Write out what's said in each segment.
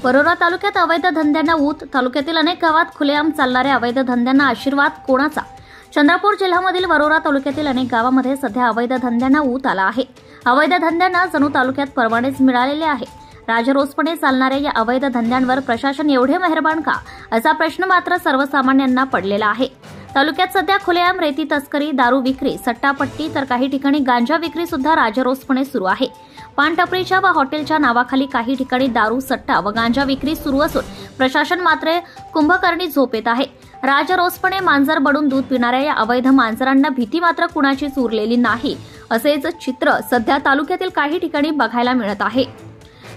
वरोरा तालुक्यात अवैध धंद्यांना ऊत, तालुक्यातील अनेक गावात खुलेआम चालणाऱ्या अवैध धंद्यांना आशीर्वाद कोणाचा? चंद्रपूर जिल्ह्यामधील वरोरा तालुक्यातील अनेक गावांमध्ये सध्या अवैध धंद्यांना ऊत आला आहे। अवैध धंद्यांना जणू तालुक्यात परवानेच मिळालेले आहे। राजरोसपणे चालणाऱ्या या अवैध धंद्यांवर प्रशासन एवढे मेहरबान का, असा प्रश्न मात्र सर्वसामान्यांना पडलेला आहे। तालुक्यात सध्या खुलेआम रेती तस्करी, दारू विक्री, सट्टापट्टी तर काही ठिकाणी गांजा विक्री सुद्धा राजरोसपणे सुरू आहे। पानटपरीच्या व हॉटेलच्या नावाखाली काही ठिकाणी दारू, सट्टा व गांजा विक्री सुरू असून प्रशासन मात्र कुंभकर्णी झोपेत आहे। राजरोसपणे मांजर बडून दूध पिणाऱ्या या अवैध मांजरांना भीती मात्र कुणाचीच उरलेली नाही, असेच चित्र सध्या तालुक्यातील काही ठिकाणी बघायला मिळत आहे।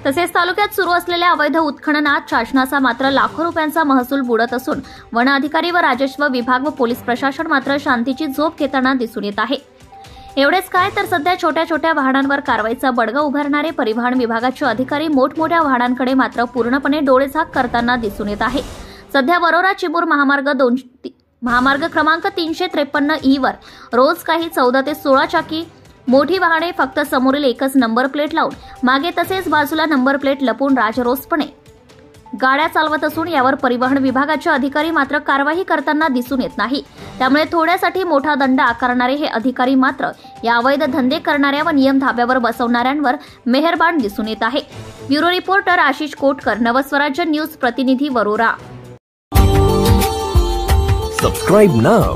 तसेच तालुक्यात सुरू असलेल्या अवैध उत्खननात शासनाचा मात्र लाखो रुपयांचा महसूल बुडत असून वन अधिकारी व राजस्व विभाग व पोलीस प्रशासन मात्र शांतीची झोप घेताना दिसून येत आहे। एवढेच काय तर सध्या छोट्या छोट्या वाहनांवर कारवाईचा बडगा उभारणारे परिवहन विभागाचे अधिकारी मोठमोठ्या वाहनांकडे मात्र पूर्णपणे डोळेझाक करताना दिसून येत आहे। सध्या वरोरा चिमूर महामार्ग क्रमांक 353 वर रोज काही 14 ते 16 चाकी मोठी वाहने फक्त समोरील एकच नंबर प्लेट लावून मागे तसेच बाजूला नंबर प्लेट लपवून राजरोसपणे गाड्या चालवत असून यावर परिवहन विभागाचे अधिकारी मात्र कारवाई करताना दिसून येत नाही। त्यामुळे थोड्यासाठी मोठा दंड आकारणारे हे अधिकारी मात्र या अवैध धंदे करणाऱ्या व नियम धाब्यावर बसवणाऱ्यांवर मेहरबान दिसून येत आहे। Bureau reporter Ashish Kotkar, Navswarajya news प्रतिनिधी, Warora. Subscribe now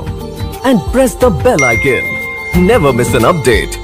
and press the bell icon. Never miss an update.